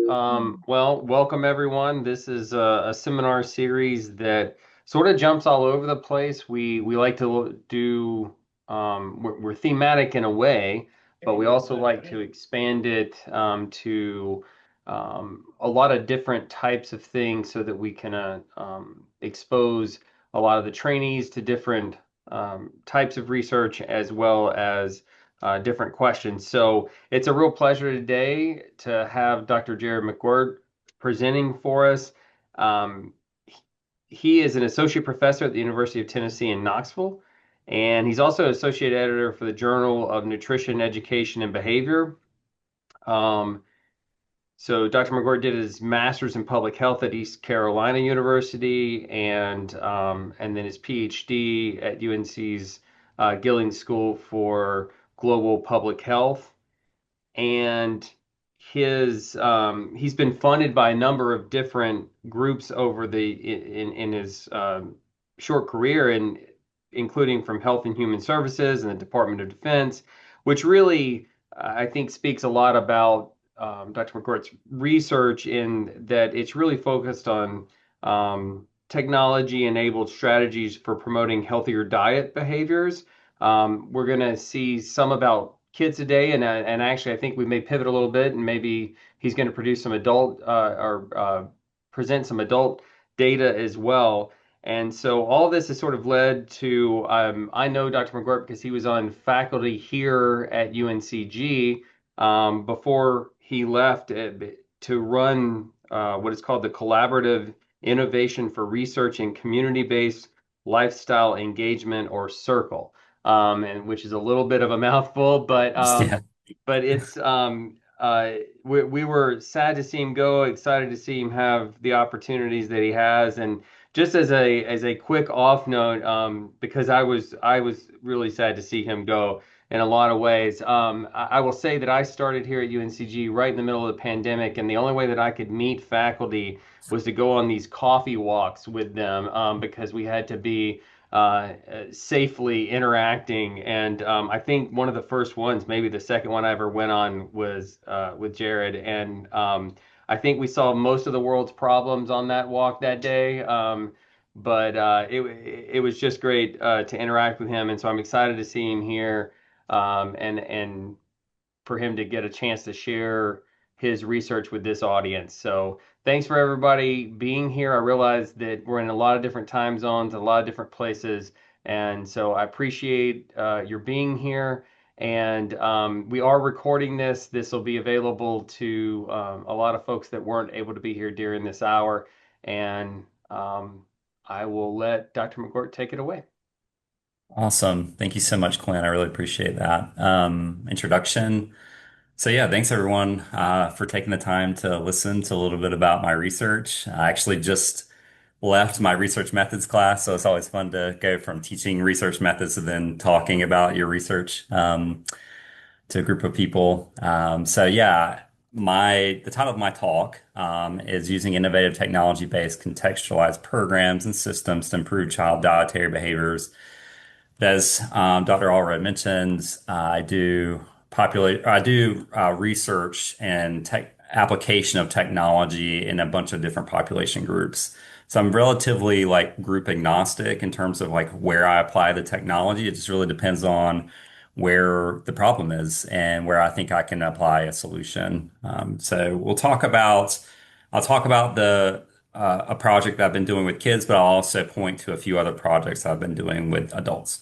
Well, welcome everyone. This is a seminar series that sort of jumps all over the place. We like to do we're thematic in a way, but we also like to expand it to a lot of different types of things so that we can expose a lot of the trainees to different types of research as well as different questions. So. It's a real pleasure today to have Dr. Jared McGuirt presenting for us. Um, he is an associate professor at the University of Tennessee in Knoxville, and he's also associate editor for the Journal of Nutrition, Education, and Behavior. Um, so Dr. McGuirt did his master's in public health at East Carolina University, and then his PhD at UNC's Gillings School for Global Public Health. And he's been funded by a number of different groups over in his short career, and including from Health and Human Services and the Department of Defense, which really I think speaks a lot about Dr. McCourt's research in that it's really focused on technology-enabled strategies for promoting healthier diet behaviors. We're going to see some about kids today, and actually, I think we may pivot a little bit, and maybe he's going to produce some adult or present some adult data as well. And so all this has sort of led to I know Dr. McGuirt because he was on faculty here at UNCG before he left to run what is called the Collaborative Innovation for Research and Community-Based Lifestyle Engagement, or CIRCLE, and which is a little bit of a mouthful, Yeah. but it's we were sad to see him go, excited to see him have the opportunities that he has, and just as a quick off note, because I was really sad to see him go in a lot of ways. I will say that I started here at UNCG right in the middle of the pandemic, and the only way that I could meet faculty was to go on these coffee walks with them because we had to be safely interacting. And I think one of the first ones, maybe the second one I ever went on, was with Jared. And I think we solved most of the world's problems on that walk that day. But it was just great to interact with him, and so I'm excited to see him here, and for him to get a chance to share his research with this audience. So thanks for everybody being here. I realize that we're in a lot of different time zones, a lot of different places, and so I appreciate your being here. And we are recording this. This will be available to a lot of folks that weren't able to be here during this hour. And I will let Dr. McGuirt take it away. Awesome. Thank you so much, Clint. I really appreciate that introduction. So yeah, thanks everyone for taking the time to listen to a little bit about my research. I actually just left my research methods class, so it's always fun to go from teaching research methods to then talking about your research to a group of people. So yeah, the title of my talk is using innovative technology-based contextualized programs and systems to improve child dietary behaviors. As Dr. Allred mentioned, I do research and tech application of technology in a bunch of different population groups. So I'm relatively like group agnostic in terms of like where I apply the technology. It just really depends on where the problem is and where I think I can apply a solution. So I'll talk about the a project that I've been doing with kids, but I'll also point to a few other projects I've been doing with adults.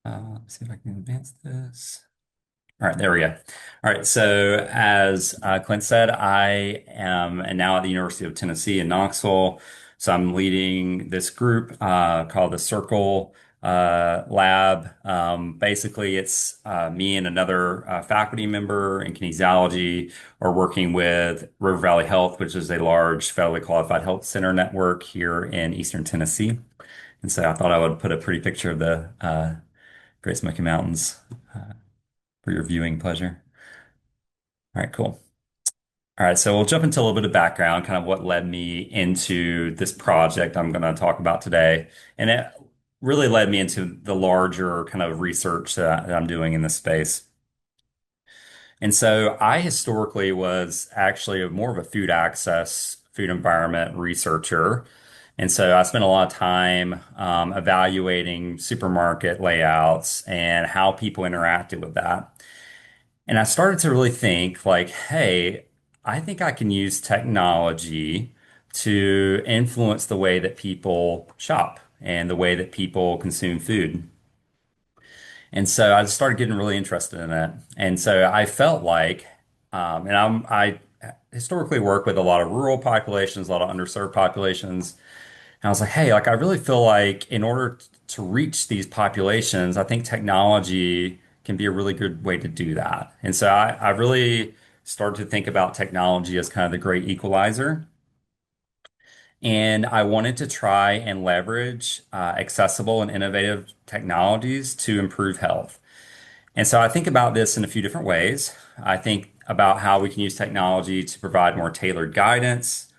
Let's see if I can advance this. All right, there we go. All right, so as Clint said, I am and now at the University of Tennessee in Knoxville. So I'm leading this group called the Circle Lab. Basically, it's me and another faculty member in kinesiology are working with River Valley Health, which is a large federally qualified health center network here in Eastern Tennessee. And so I thought I would put a pretty picture of the Great Smoky Mountains for your viewing pleasure. All right, cool. All right, so we'll jump into a little bit of background, kind of what led me into this project I'm going to talk about today. And it really led me into the larger kind of research that I'm doing in this space. And so I historically was actually more of a food access, food environment researcher. And so I spent a lot of time evaluating supermarket layouts and how people interacted with that. And I started to really think like, hey, I think I can use technology to influence the way that people shop and the way that people consume food. And so I just started getting really interested in it. And so I felt like, I historically work with a lot of rural populations, a lot of underserved populations. And I was like, hey, like I really feel like in order to reach these populations, I think technology can be a really good way to do that. And so I really started to think about technology as kind of the great equalizer. And I wanted to try and leverage accessible and innovative technologies to improve health. And so I think about this in a few different ways. I think about how we can use technology to provide more tailored guidance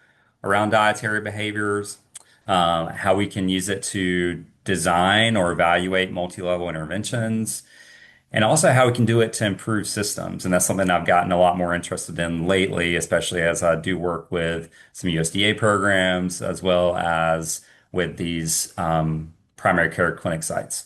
around dietary behaviors, how we can use it to design or evaluate multi-level interventions, and also how we can do it to improve systems. And that's something I've gotten a lot more interested in lately, especially as I do work with some USDA programs as well as with these primary care clinic sites.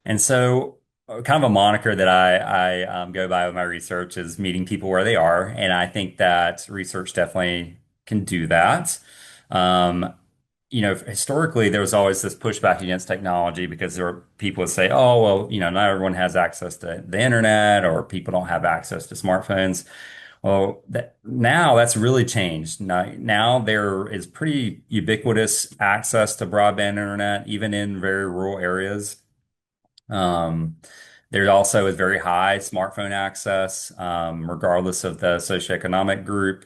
And so, kind of a moniker that I go by with my research is meeting people where they are, and I think that research definitely can do that. Um, Historically, there was always this pushback against technology because there were people would say, "Oh, well, not everyone has access to the internet, or people don't have access to smartphones." Well, now that's really changed. Now there is pretty ubiquitous access to broadband internet, even in very rural areas. Um, there also is very high smartphone access, regardless of the socioeconomic group,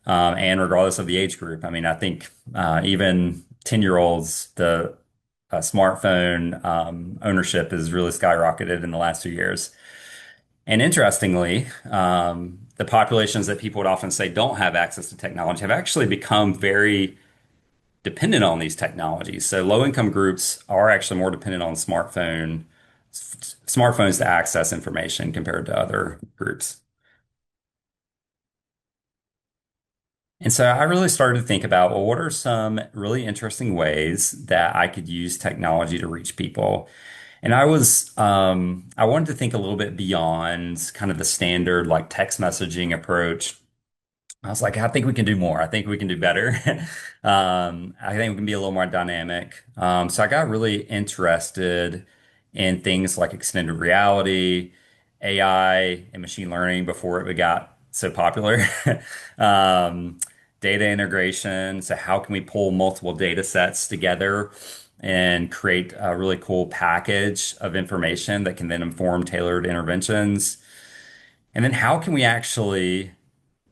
and regardless of the age group. I mean, I think even 10-year-olds, the smartphone ownership has really skyrocketed in the last 2 years. And interestingly, the populations that people would often say don't have access to technology have actually become very dependent on these technologies. So low income groups are actually more dependent on smartphones to access information compared to other groups. And so I really started to think about, well, what are some really interesting ways that I could use technology to reach people? And I wanted to think a little bit beyond kind of the standard like text messaging approach. I was like, I think we can do more. I think we can do better. I think we can be a little more dynamic. So I got really interested in things like extended reality, AI, and machine learning before it got so popular. Um, Data integration. So how can we pull multiple data sets together and create a really cool package of information that can then inform tailored interventions? And then how can we actually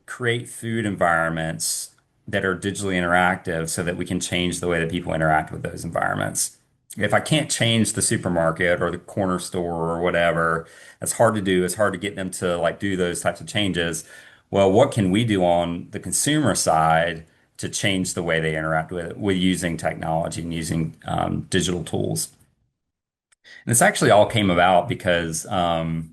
create food environments that are digitally interactive so that we can change the way that people interact with those environments. If I can't change the supermarket or the corner store or whatever, it's hard to do. It's hard to get them to like do those types of changes. Well, what can we do on the consumer side to change the way they interact with using technology and using digital tools? And this actually all came about because I'll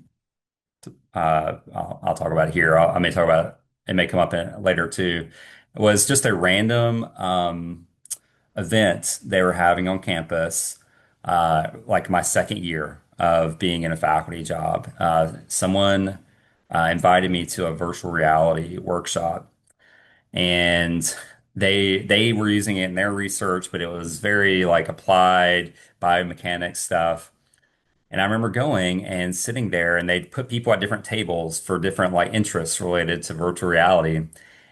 talk about it here. I may talk about it. It may come up later too. It was just a random event they were having on campus, like my second year of being in a faculty job. Someone invited me to a virtual reality workshop, and they were using it in their research, but it was very like applied biomechanics stuff. And I remember going and sitting there, and they'd put people at different tables for different like interests related to virtual reality.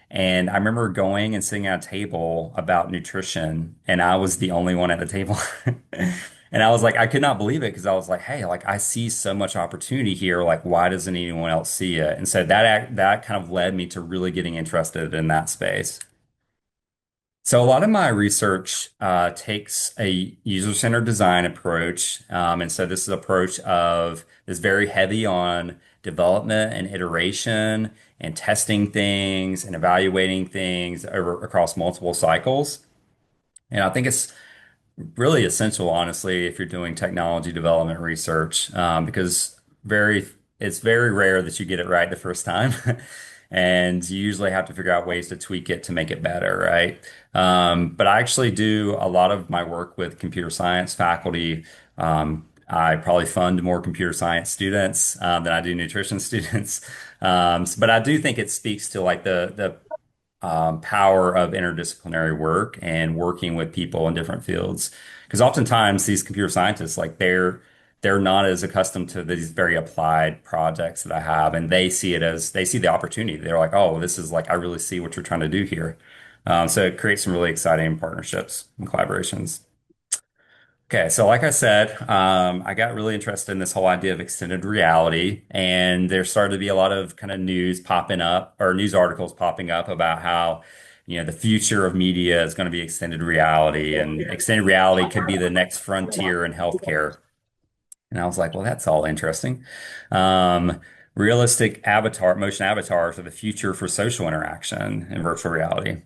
And I remember going and sitting at a table about nutrition, and I was the only one at the table. And I was like, I could not believe it because I was like, hey, like I see so much opportunity here. Like, why doesn't anyone else see it? And so that kind of led me to really getting interested in that space. So a lot of my research takes a user-centered design approach, and so this is approach of is very heavy on development and iteration and testing things and evaluating things over across multiple cycles. And I think it's really essential, honestly, if you're doing technology development research, because very it's very rare that you get it right the first time. And you usually have to figure out ways to tweak it to make it better, right? But I actually do a lot of my work with computer science faculty. I probably fund more computer science students than I do nutrition students. But I do think it speaks to like the power of interdisciplinary work and working with people in different fields. Because oftentimes these computer scientists, like they're not as accustomed to these very applied projects that I have, and they see it as they see the opportunity. They're like, oh, this is like I really see what you're trying to do here. So it creates some really exciting partnerships and collaborations. Okay, so like I said, I got really interested in this whole idea of extended reality, and there started to be a lot of kind of news popping up or news articles popping up about how, the future of media is going to be extended reality, and extended reality could be the next frontier in healthcare. And I was like, well, that's all interesting. Um, Realistic motion avatars are the future for social interaction in virtual reality.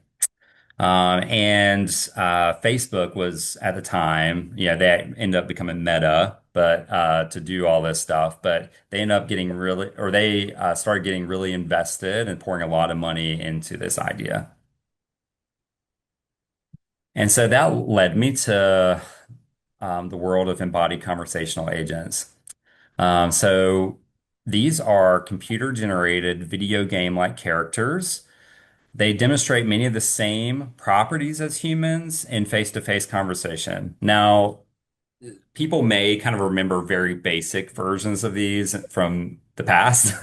And Facebook was at the time, they ended up becoming Meta, but to do all this stuff, but they ended up getting really, or they started getting really invested and pouring a lot of money into this idea. And so that led me to the world of embodied conversational agents. So these are computer generated video game like characters. They demonstrate many of the same properties as humans in face-to-face conversation. Now, people may kind of remember very basic versions of these from the past.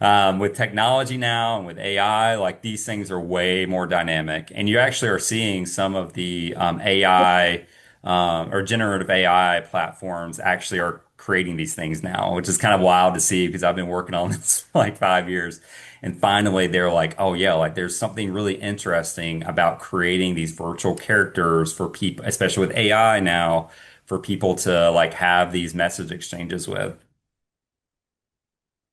With technology now and with AI, like these things are way more dynamic. And you actually are seeing some of the AI or generative AI platforms actually are creating these things now, which is kind of wild to see because I've been working on this for like 5 years. And finally, they're like, oh, yeah, like there's something really interesting about creating these virtual characters for people, especially with AI now for people to like have these message exchanges with.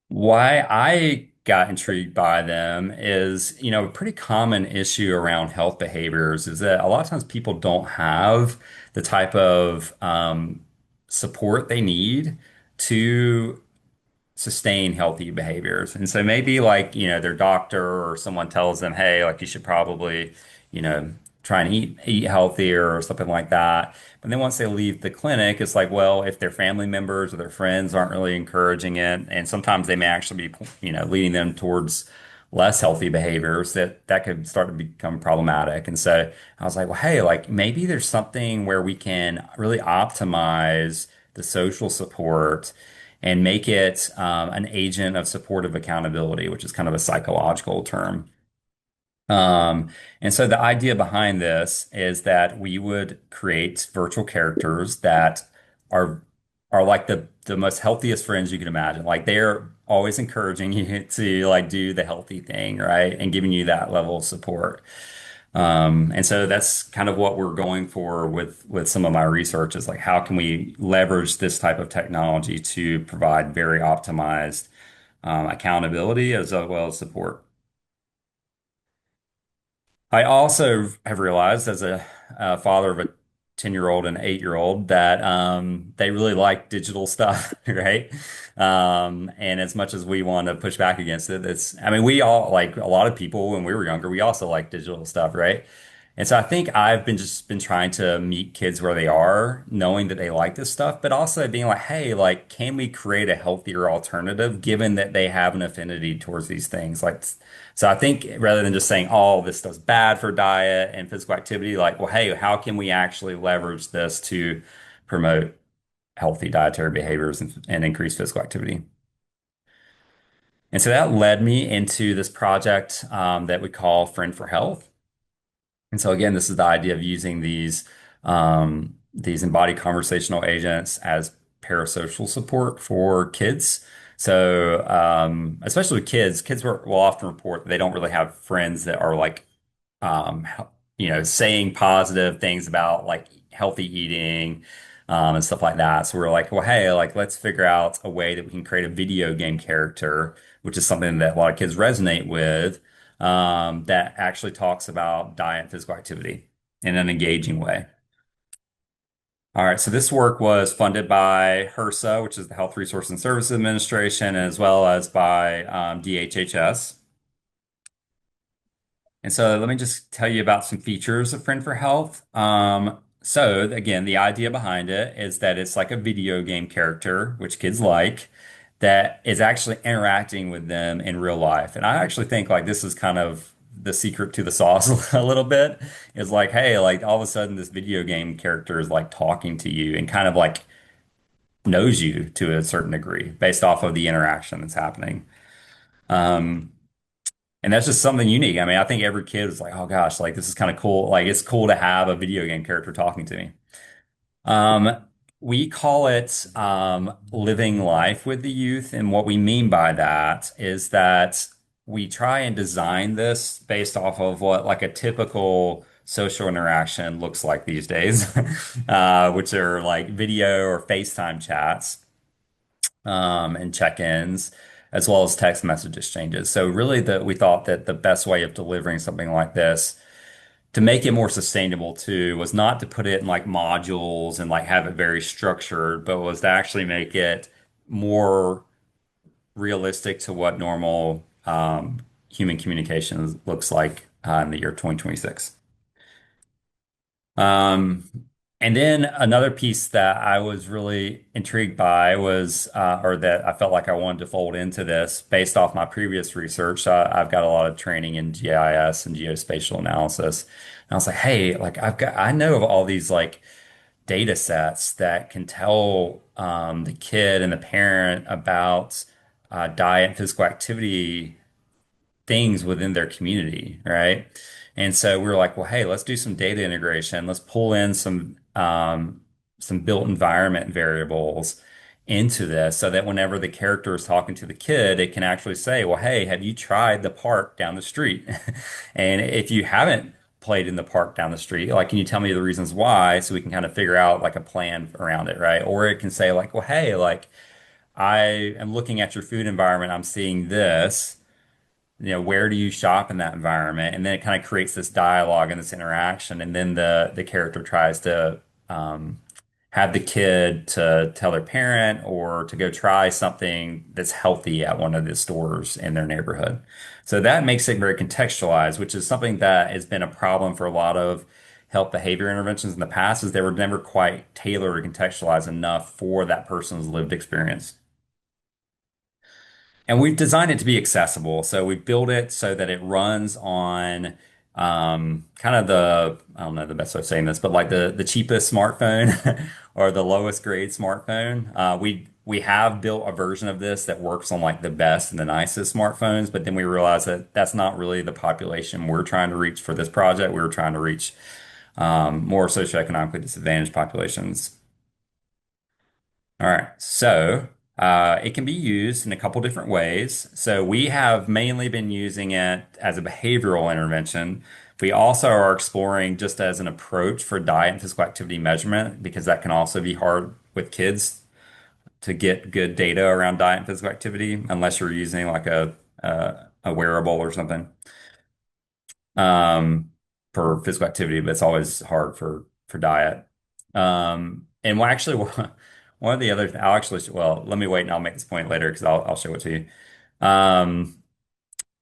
Why I got intrigued by them is, a pretty common issue around health behaviors is that a lot of times people don't have the type of support they need to sustain healthy behaviors. And so maybe like, their doctor or someone tells them, hey, like you should probably, you know, try and eat healthier or something like that. But then once they leave the clinic, it's like, well, if their family members or their friends aren't really encouraging it, and sometimes they may actually be, leading them towards less healthy behaviors that could start to become problematic. And so I was like, well, hey, like maybe there's something where we can really optimize the social support and make it an agent of supportive accountability, which is kind of a psychological term. And so the idea behind this is that we would create virtual characters that are are like the most healthiest friends you can imagine. Like they're always encouraging you to like do the healthy thing, right? And giving you that level of support. And so that's kind of what we're going for with some of my research is like how can we leverage this type of technology to provide very optimized accountability as well as support. I also have realized as a father of a 10-year-old and 8-year-old that they really like digital stuff, right? And as much as we want to push back against it, I mean, we all like a lot of people when we were younger, we also like digital stuff, right? And so I think I've been trying to meet kids where they are, knowing that they like this stuff, but also being like, hey, like, can we create a healthier alternative given that they have an affinity towards these things? Like, so I think rather than just saying, oh, this stuff's bad for diet and physical activity, like, well, hey, how can we actually leverage this to promote healthy dietary behaviors and increase physical activity? And so that led me into this project that we call Friend for Health. And so again, this is the idea of using these embodied conversational agents as parasocial support for kids. So especially with kids will often report that they don't really have friends that are like saying positive things about like healthy eating and stuff like that. So we're like, well, hey, like let's figure out a way that we can create a video game character, which is something that a lot of kids resonate with, that actually talks about diet and physical activity in an engaging way. All right, so this work was funded by HRSA, which is the Health Resources and Services Administration, as well as by DHHS. And so let me just tell you about some features of Friend for Health. So again, the idea behind it is that it's like a video game character, which kids like, that is actually interacting with them in real life. And I actually think like this is kind of the secret to the sauce a little bit, is like, hey, like all of a sudden this video game character is like talking to you and kind of like knows you to a certain degree based off of the interaction that's happening. Um, and that's just something unique. I mean, I think every kid is like, oh gosh, like this is kind of cool. Like it's cool to have a video game character talking to me. Um, we call it living life with the youth. And what we mean by that is that we try and design this based off of what like a typical social interaction looks like these days, which are like video or FaceTime chats and check-ins, as well as text message exchanges. So really, we thought that the best way of delivering something like this to make it more sustainable too was not to put it in like modules and like have it very structured, but was to actually make it more realistic to what normal human communication looks like in the year 2026. Um, and then another piece that I was really intrigued by was, or that I felt like I wanted to fold into this based off my previous research. I've got a lot of training in GIS and geospatial analysis. And I was like, hey, like I know of all these like data sets that can tell the kid and the parent about diet and physical activity things within their community, right? And so we were like, well, hey, let's do some data integration. Let's pull in some built environment variables into this so that whenever the character is talking to the kid, it can actually say, well, hey, have you tried the park down the street? And if you haven't played in the park down the street, like, can you tell me the reasons why so we can kind of figure out like a plan around it, right? Or it can say like, well, hey, like I am looking at your food environment, I'm seeing this, where do you shop in that environment? And then it kind of creates this dialogue and this interaction. And then the character tries to have the kid to tell their parent or to go try something that's healthy at one of the stores in their neighborhood. So that makes it very contextualized, which is something that has been a problem for a lot of health behavior interventions in the past, is they were never quite tailored or contextualized enough for that person's lived experience. And we've designed it to be accessible. So we built it so that it runs on kind of I don't know the best way of saying this, but like the cheapest smartphone or the lowest grade smartphone. We have built a version of this that works on like the best and the nicest smartphones, but then we realized that that's not really the population we're trying to reach for this project. We were trying to reach more socioeconomically disadvantaged populations. All right, so it can be used in a couple different ways. So we have mainly been using it as a behavioral intervention. We also are exploring just as an approach for diet and physical activity measurement because that can also be hard with kids to get good data around diet and physical activity unless you're using like a wearable or something um, for physical activity, but it's always hard for diet. And well, actually, one of the other, I'll actually, well, let me wait and I'll make this point later because I'll show it to you.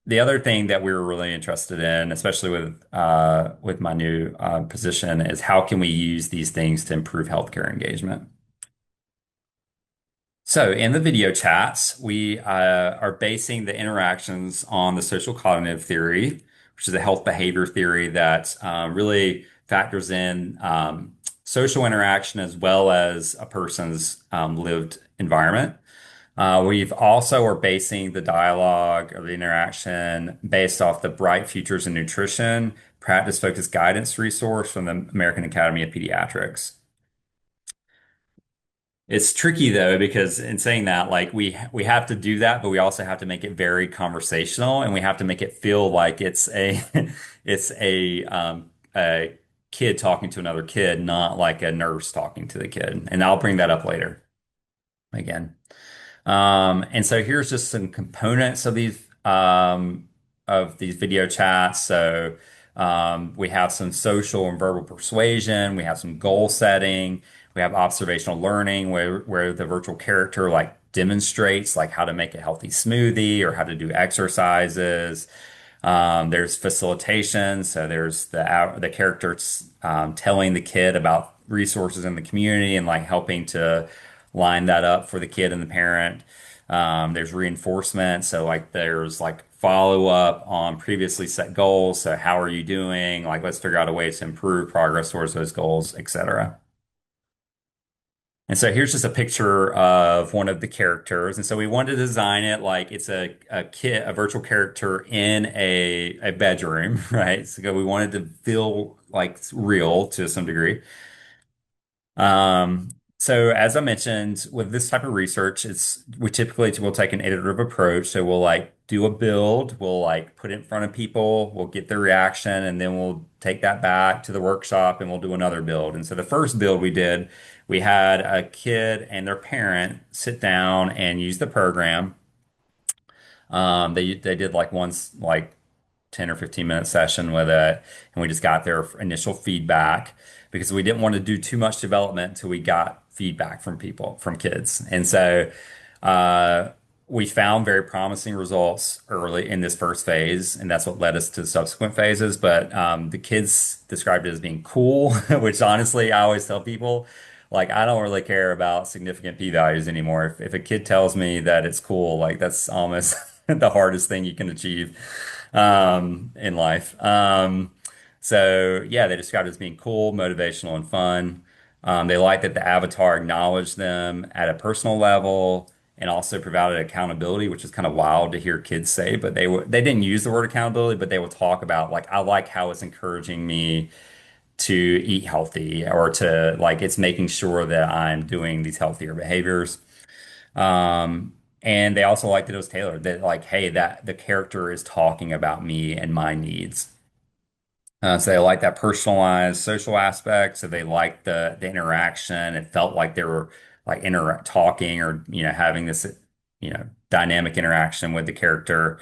The other thing that we were really interested in, especially with my new position, is how can we use these things to improve healthcare engagement? So in the video chats, we are basing the interactions on the social cognitive theory, which is a health behavior theory that really factors in social interaction as well as a person's lived environment. We've also are basing the dialogue or the interaction based off the Bright Futures in Nutrition practice-focused guidance resource from the American Academy of Pediatrics. It's tricky though, because in saying that, like we have to do that, but we also have to make it very conversational and we have to make it feel like it's a it's a kid talking to another kid, not like a nurse talking to the kid. And I'll bring that up later again. And so here's just some components of these video chats. So we have some social and verbal persuasion, we have some goal setting, We have observational learning where the virtual character like demonstrates like how to make a healthy smoothie or how to do exercises. There's facilitation, so there's the character telling the kid about resources in the community and like helping to line that up for the kid and the parent. There's reinforcement, so like there's like follow up on previously set goals. So how are you doing? Like let's figure out a way to improve progress towards those goals, etc. And so here's just a picture of one of the characters. And so we wanted to design it like it's a virtual character in a bedroom, right? So we wanted to feel like real to some degree. So as I mentioned, with this type of research, we typically will take an iterative approach. So we'll like do a build, we'll like put it in front of people, we'll get their reaction, and then we'll take that back to the workshop and we'll do another build. And so the first build we did, we had a kid and their parent sit down and use the program. They did like once like 10 or 15-minute session with it, and we just got their initial feedback because we didn't want to do too much development until we got feedback from people, from kids. And so uh, we found very promising results early in this first phase, and that's what led us to subsequent phases. But the kids described it as being cool, which honestly, I always tell people, like, I don't really care about significant p-values anymore. If a kid tells me that it's cool, like, that's almost the hardest thing you can achieve in life. So yeah, they described it as being cool, motivational, and fun. They liked that the avatar acknowledged them at a personal level and also provided accountability, which is kind of wild to hear kids say, but they didn't use the word accountability, but they would talk about like, I like how it's encouraging me to eat healthy or to like it's making sure that I'm doing these healthier behaviors. And they also liked that it was tailored, that like, hey, that the character is talking about me and my needs. So they like that personalized social aspect. So they liked the interaction. It felt like they were like talking or having this dynamic interaction with the character.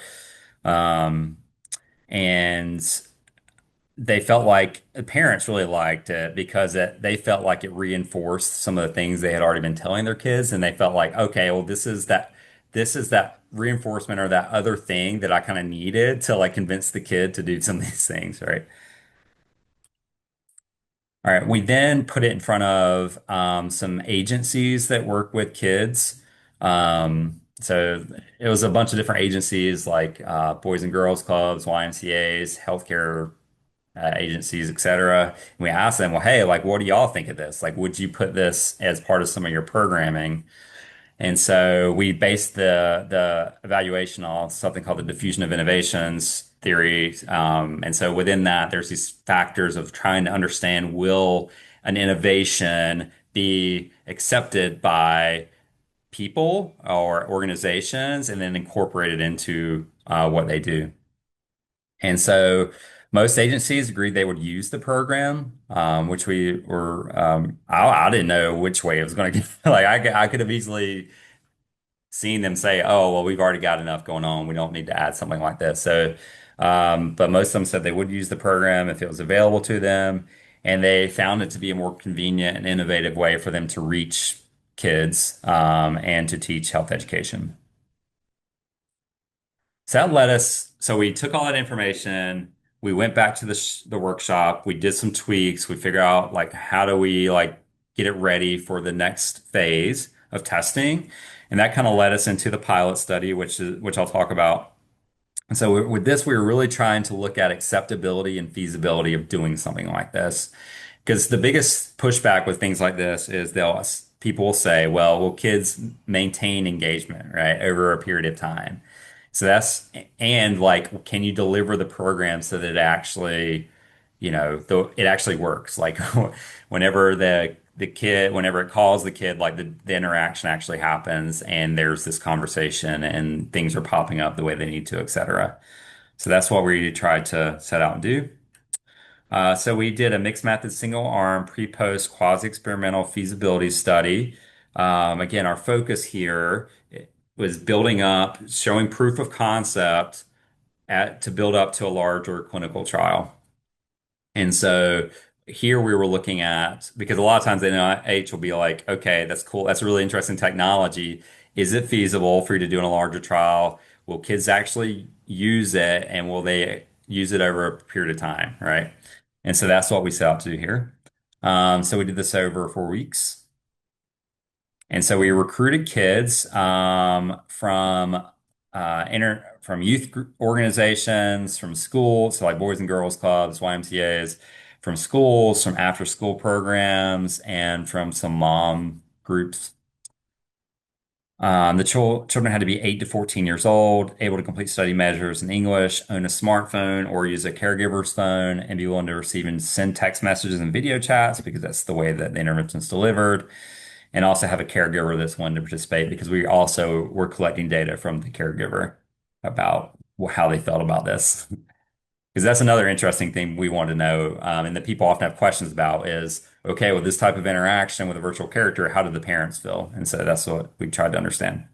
Um, and they felt like the parents really liked it because they felt like it reinforced some of the things they had already been telling their kids, and they felt like, okay, well, this is that reinforcement or that other thing that I kind of needed to like convince the kid to do some of these things, right? All right, we then put it in front of some agencies that work with kids. So it was a bunch of different agencies like Boys and Girls Clubs, YMCA's, healthcare agencies, etc. And we asked them, well, hey, like, what do y'all think of this? Like, would you put this as part of some of your programming? And so we based the evaluation on something called the diffusion of innovations theory. And so within that, there's these factors of trying to understand, will an innovation be accepted by people or organizations and then incorporated into what they do? And so most agencies agreed they would use the program, which we were, I didn't know which way it was going to go. Like I could have easily seen them say, oh, well, we've already got enough going on. We don't need to add something like this. So, but most of them said they would use the program if it was available to them. And they found it to be a more convenient and innovative way for them to reach kids, and to teach health education. So that led us, so we took all that information, we went back to the workshop, we did some tweaks, we figured out like how do we like get it ready for the next phase of testing. And that kind of led us into the pilot study, which I'll talk about. And so with this, we were really trying to look at acceptability and feasibility of doing something like this. Because the biggest pushback with things like this is people will say, well, will kids maintain engagement, right, over a period of time? So and like, can you deliver the program so that it actually, it actually works? Like whenever whenever it calls the kid, like the interaction actually happens and there's this conversation and things are popping up the way they need to, et cetera. So that's what we tried to set out and do. So we did a mixed method single arm pre-post quasi-experimental feasibility study. Again, our focus here was building up, showing proof of concept to build up to a larger clinical trial. And so here we were looking at, because a lot of times the NIH will be like, okay, that's cool. That's a really interesting technology. Is it feasible for you to do in a larger trial? Will kids actually use it and will they use it over a period of time? Right. And so that's what we set out to do here. So we did this over 4 weeks. And so we recruited kids from youth organizations, from schools, so like Boys and Girls Clubs, YMCA's, from schools, from after school programs, and from some mom groups. The children had to be 8 to 14 years old, able to complete study measures in English, own a smartphone or use a caregiver's phone, and be willing to receive and send text messages and video chats because that's the way that the intervention is delivered, and also have a caregiver that's willing to participate because we also were collecting data from the caregiver about how they felt about this. Because that's another interesting thing we want to know, and that people often have questions about is, okay, with this type of interaction with a virtual character, how did the parents feel? And so that's what we tried to understand.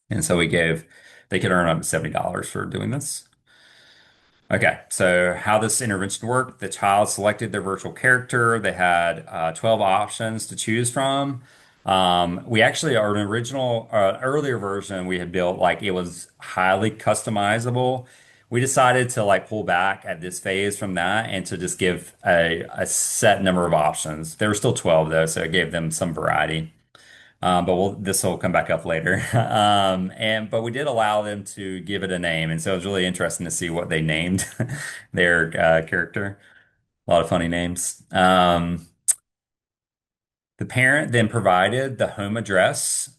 And so they could earn up to $70 for doing this. Okay, so how this intervention worked, the child selected their virtual character. They had 12 options to choose from. We actually, our original, earlier version we had built, like it was highly customizable. We decided to like pull back at this phase from that and to just give a set number of options. There were still 12 though, so it gave them some variety. But this will come back up later. But we did allow them to give it a name, and so it was really interesting to see what they named their character. A lot of funny names. The parent then provided the home address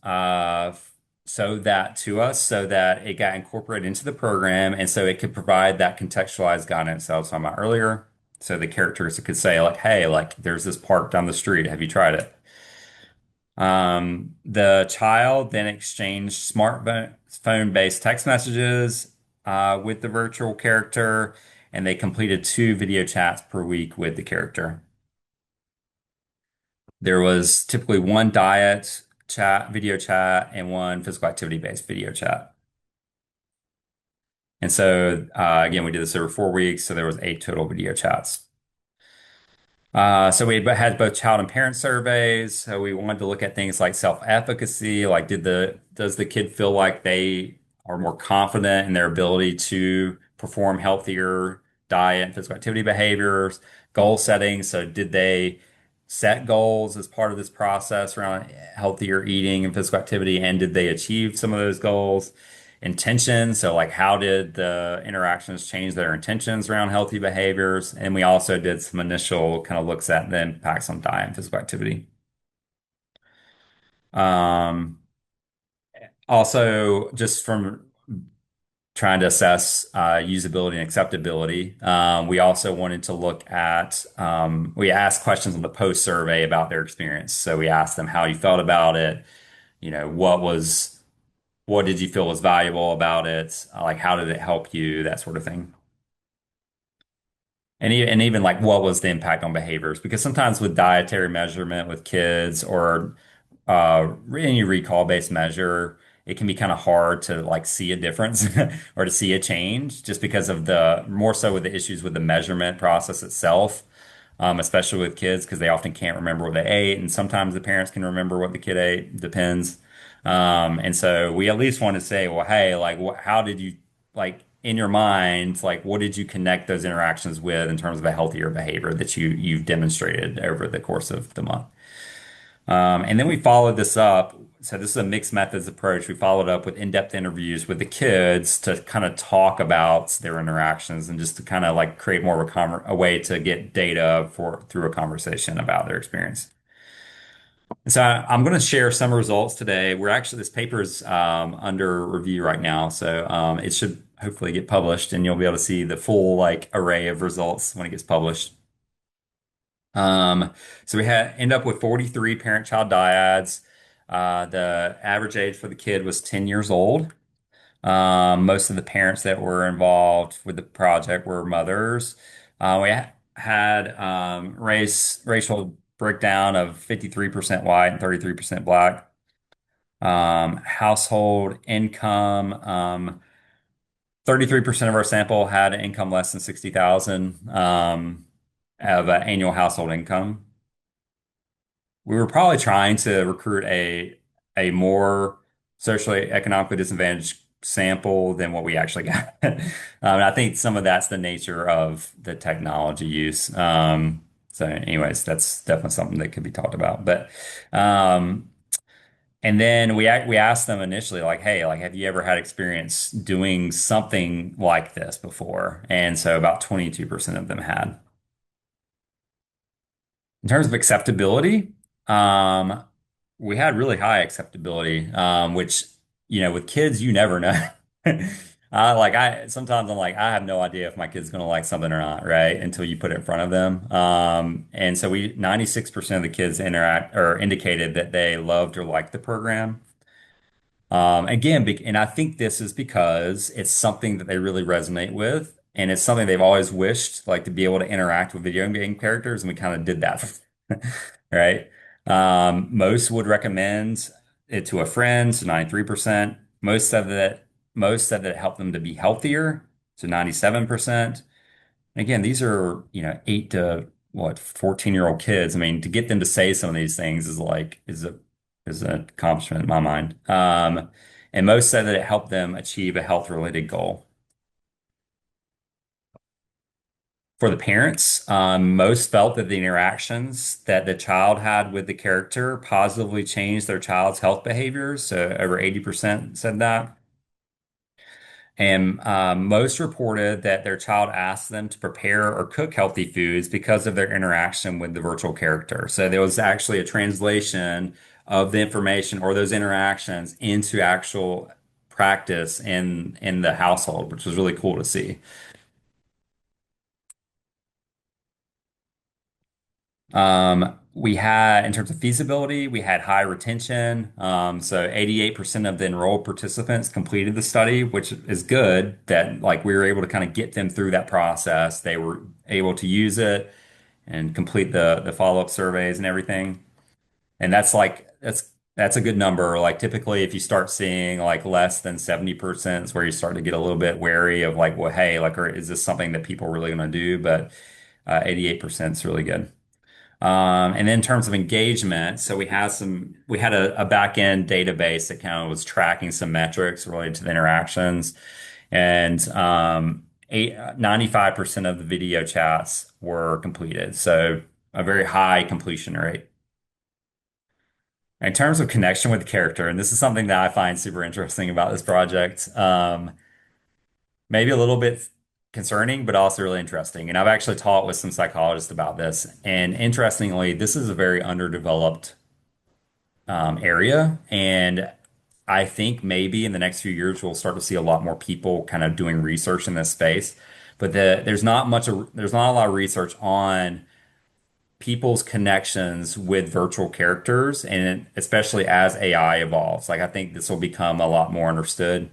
so that it got incorporated into the program, and so it could provide that contextualized guidance I was talking about earlier. So the characters could say like, "Hey, like there's this park down the street. Have you tried it?" The child then exchanged smartphone-based text messages with the virtual character, and they completed 2 video chats per week with the character. There was typically one diet chat, video chat, and one physical activity-based video chat. And so, again, we did this over 4 weeks, so there was 8 total video chats. So we had both child and parent surveys. So we wanted to look at things like self-efficacy, like does the kid feel like they are more confident in their ability to perform healthier diet and physical activity behaviors, goal setting. So did they set goals as part of this process around healthier eating and physical activity, and did they achieve some of those goals? Intention. So, like, how did the interactions change their intentions around healthy behaviors? And we also did some initial kind of looks at the impacts on diet and physical activity. Um, Also, just from trying to assess usability and acceptability, we also wanted to look at, we asked questions on the post survey about their experience. So we asked them how you felt about it, what did you feel was valuable about it? Like, how did it help you? That sort of thing. And even like what was the impact on behaviors? Because sometimes with dietary measurement with kids or any recall-based measure, it can be kind of hard to like see a difference or to see a change just because of the more so with the issues with the measurement process itself, especially with kids because they often can't remember what they ate, and sometimes the parents can remember what the kid ate, depends. And so we at least want to say, well, hey, like, how did you like in your mind, like, what did you connect those interactions with in terms of a healthier behavior that you've demonstrated over the course of the month? And then we followed this up. So this is a mixed methods approach. We followed up with in-depth interviews with the kids to kind of talk about their interactions and just to kind of like create more of a way to get data for through a conversation about their experience. And so I'm going to share some results today. This paper is under review right now, so it should hopefully get published, and you'll be able to see the full like array of results when it gets published. Um, so we had end up with 43 parent-child dyads. The average age for the kid was 10 years old. Most of the parents that were involved with the project were mothers. Had racial breakdown of 53% white and 33% black. Household income, 33% of our sample had an income less than 60,000. of annual household income. We were probably trying to recruit a more socially economically disadvantaged sample than what we actually got. I think some of that's the nature of the technology use. So anyways, that's definitely something that could be talked about. But and then we asked them initially, like, hey, like, have you ever had experience doing something like this before? And so about 22% of them had. In terms of acceptability, um, we had really high acceptability, which, with kids, you never know. Sometimes I'm like, I have no idea if my kid's gonna like something or not, right? Until you put it in front of them. And so 96% of the kids interact or indicated that they loved or liked the program. And I think this is because it's something that they really resonate with, and it's something they've always wished, like to be able to interact with video game characters, and we kind of did that, right? Most would recommend it to a friend, so 93%. Most said that it helped them to be healthier, so 97%. Again, these are, 8 to what, 14-year-old kids. I mean, to get them to say some of these things is an accomplishment in my mind. And most said that it helped them achieve a health-related goal. For the parents, most felt that the interactions that the child had with the character positively changed their child's health behaviors. So over 80% said that. And most reported that their child asked them to prepare or cook healthy foods because of their interaction with the virtual character. So there was actually a translation of the information or those interactions into actual practice in the household, which was really cool to see. We had, in terms of feasibility, we had high retention. So 88% of the enrolled participants completed the study, which is good that like we were able to kind of get them through that process. They were able to use it and complete the follow-up surveys and everything. And that's a good number. Like typically if you start seeing like less than 70%, it's where you start to get a little bit wary of like, well, hey, like, or is this something that people are really going to do? But 88% is really good. And then in terms of engagement, so we had a back end database that kind of was tracking some metrics related to the interactions. And 95% of the video chats were completed. So a very high completion rate. In terms of connection with the character, and this is something that I find super interesting about this project, maybe a little bit concerning, but also really interesting. And I've actually talked with some psychologists about this. And interestingly, this is a very underdeveloped area. And I think maybe in the next few years, we'll start to see a lot more people kind of doing research in this space. But there's not a lot of research on people's connections with virtual characters, and especially as AI evolves. Like I think this will become a lot more understood.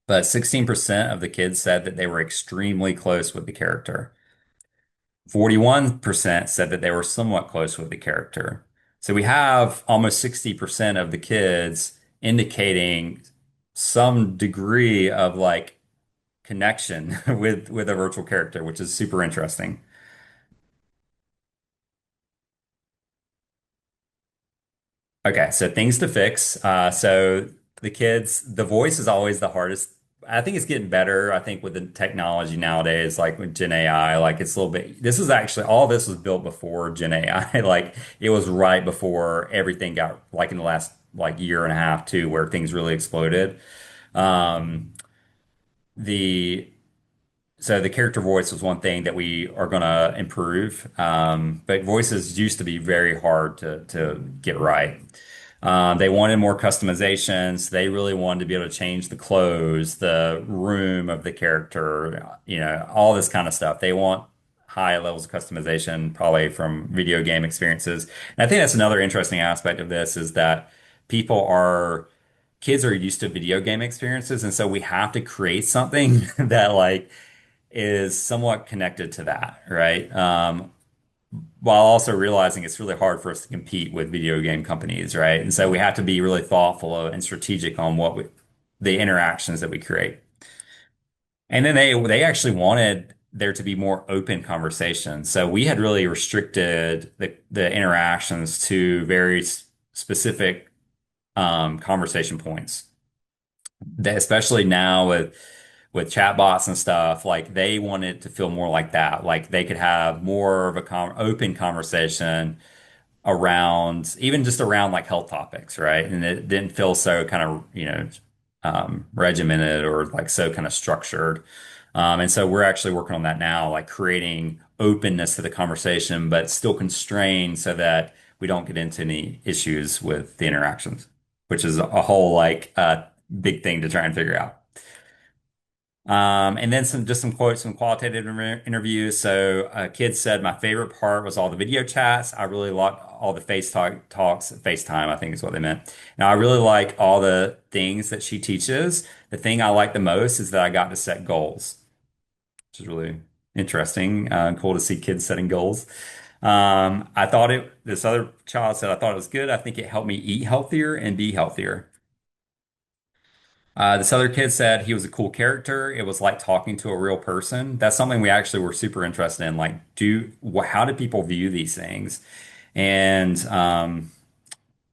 But 16% of the kids said that they were extremely close with the character. 41% said that they were somewhat close with the character. So we have almost 60% of the kids indicating some degree of like connection with a virtual character, which is super interesting. Okay, so things to fix. So the voice is always the hardest. I think it's getting better. I think with the technology nowadays, like with Gen AI, like it's a little bit. This is actually all this was built before Gen AI. Like it was right before everything got like in the last like year and a half too, where things really exploded. Um, the so the character voice was one thing that we are going to improve. But voices used to be very hard to get right. They wanted more customizations. They really wanted to be able to change the clothes, the room of the character, all this kind of stuff. They want high levels of customization, probably from video game experiences. And I think that's another interesting aspect of this is that people are kids are used to video game experiences, and so we have to create something that like is somewhat connected to that, right? While also realizing it's really hard for us to compete with video game companies, right? And so we have to be really thoughtful and strategic on the interactions that we create. And then they actually wanted there to be more open conversation. So we had really restricted the interactions to very specific conversation points. Especially now with chatbots and stuff, like they wanted to feel more like that, like they could have more of a open conversation around even just around like health topics, right? And it didn't feel so kind of, regimented or like so kind of structured. And so we're actually working on that now, like creating openness to the conversation, but still constrained so that we don't get into any issues with the interactions, which is a whole like big thing to try and figure out. And then some quotes from qualitative interviews. So a kid said my favorite part was all the video chats. I really like all the talks, FaceTime, I think is what they meant. Now I really like all the things that she teaches. The thing I like the most is that I got to set goals, which is really interesting. Cool to see kids setting goals. This other child said, I thought it was good. I think it helped me eat healthier and be healthier. This other kid said he was a cool character. It was like talking to a real person. That's something we actually were super interested in. Like, how do people view these things? And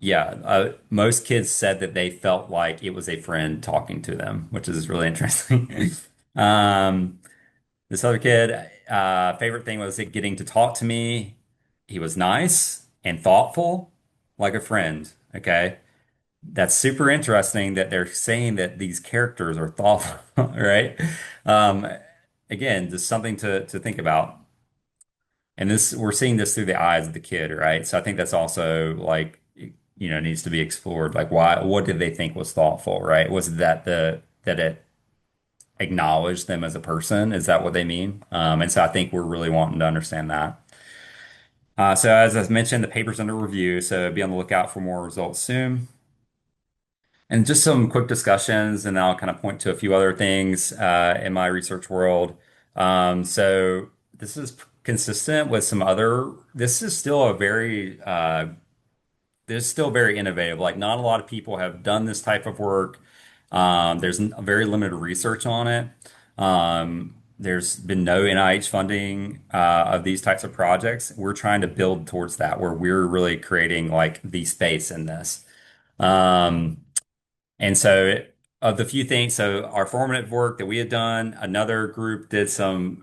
yeah, most kids said that they felt like it was a friend talking to them, which is really interesting. Um, this other kid, favorite thing was it getting to talk to me. He was nice and thoughtful, like a friend. Okay. That's super interesting that they're saying that these characters are thoughtful, right? Um, Again, just something to think about. And this we're seeing this through the eyes of the kid, right? So I think that's also like needs to be explored. Like what did they think was thoughtful, right? Was it that it acknowledged them as a person? Is that what they mean? And so I think we're really wanting to understand that. So as I mentioned, the paper's under review, so be on the lookout for more results soon. And just some quick discussions, and I'll kind of point to a few other things in my research world. So this is consistent with some other. This is still a very. This is still very innovative. Like not a lot of people have done this type of work. There's very limited research on it. There's been no NIH funding of these types of projects. We're trying to build towards that, where we're really creating like the space in this. Um, and so, of the few things, so our formative work that we had done, another group did some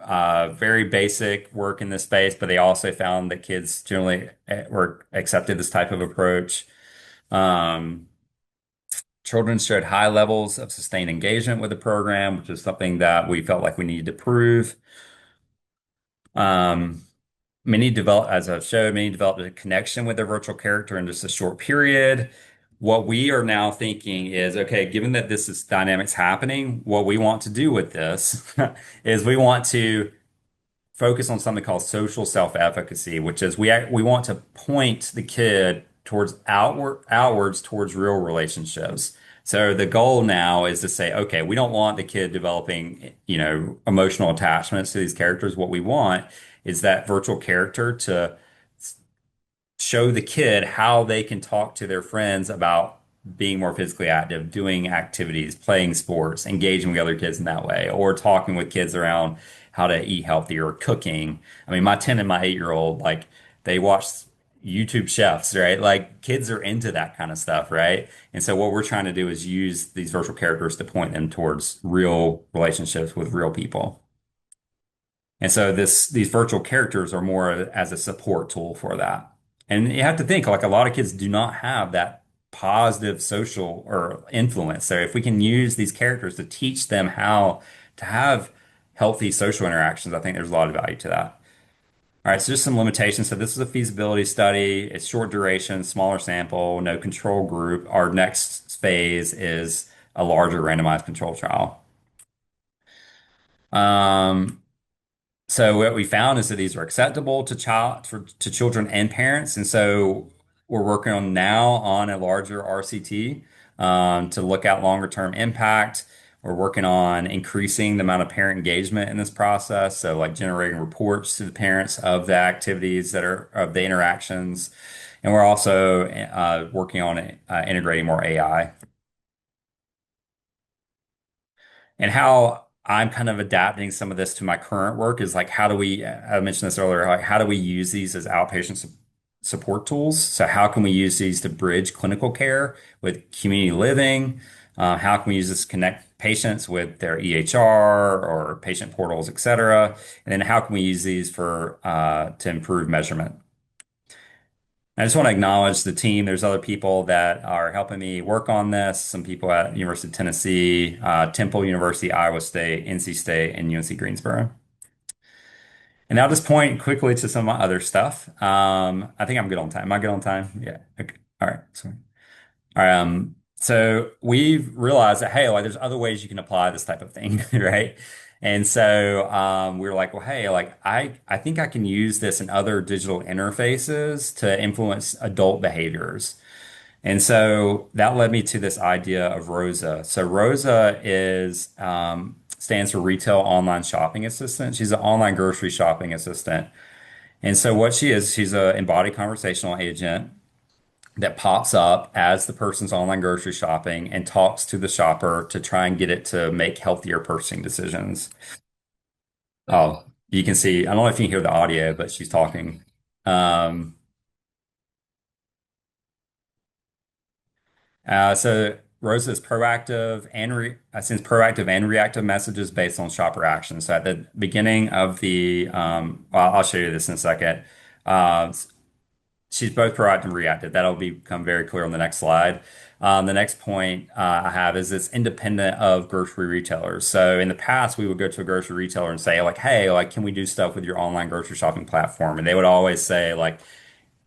very basic work in this space, but they also found that kids generally were accepted this type of approach. Um, Children showed high levels of sustained engagement with the program, which is something that we felt like we needed to prove. Um, as I've showed, many developed a connection with their virtual character in just a short period. What we are now thinking is, okay, given that this is dynamics happening, what we want to do with this is we want to focus on something called social self-efficacy, which is we want to point the kid towards outwards towards real relationships. So the goal now is to say, okay, we don't want the kid developing, emotional attachments to these characters. What we want is that virtual character to show the kid how they can talk to their friends about being more physically active, doing activities, playing sports, engaging with other kids in that way, or talking with kids around how to eat healthy or cooking. I mean, my 10 and my 8-year-old, like they watch YouTube chefs, right? Like kids are into that kind of stuff, right? And so what we're trying to do is use these virtual characters to point them towards real relationships with real people. And so these virtual characters are more as a support tool for that. And you have to think like a lot of kids do not have that positive social or influence. So if we can use these characters to teach them how to have healthy social interactions, I think there's a lot of value to that. All right, so just some limitations. So this is a feasibility study. It's short duration, smaller sample, no control group. Our next phase is a larger randomized control trial. Um, So what we found is that these are acceptable to children and parents, and so we're working on now on a larger RCT to look at longer term impact. We're working on increasing the amount of parent engagement in this process, so like generating reports to the parents of the activities that are of the interactions, and we're also working on integrating more AI. And how I'm kind of adapting some of this to my current work is like, how do we, I mentioned this earlier, like, how do we use these as outpatient support tools? So, how can we use these to bridge clinical care with community living? How can we use this to connect patients with their EHR or patient portals, et cetera? And then how can we use these for to improve measurement? I just want to acknowledge the team. There's other people that are helping me work on this. Some people at University of Tennessee, Temple University, Iowa State, NC State, and UNC Greensboro. And I'll just point quickly to some other stuff. I think I'm good on time. Am I good on time? Yeah. Okay. All right. Sorry. All right. So we've realized that, hey, like there's other ways you can apply this type of thing, right? And so we were like, well, hey, like I think I can use this in other digital interfaces to influence adult behaviors. And so that led me to this idea of Rosa. So Rosa is stands for Retail Online Shopping Assistant. She's an online grocery shopping assistant. And so what she is, she's an embodied conversational agent that pops up as the person's online grocery shopping and talks to the shopper to try and get it to make healthier purchasing decisions. Oh, you can see, I don't know if you can hear the audio, but she's talking. Um, so Rosa is proactive and sends proactive and reactive messages based on shopper actions. So at the beginning of well, I'll show you this in a second. Uh, she's both proactive and reactive. That'll become very clear on the next slide. The next point I have is it's independent of grocery retailers. So in the past, we would go to a grocery retailer and say like, "Hey, like, can we do stuff with your online grocery shopping platform?" And they would always say like,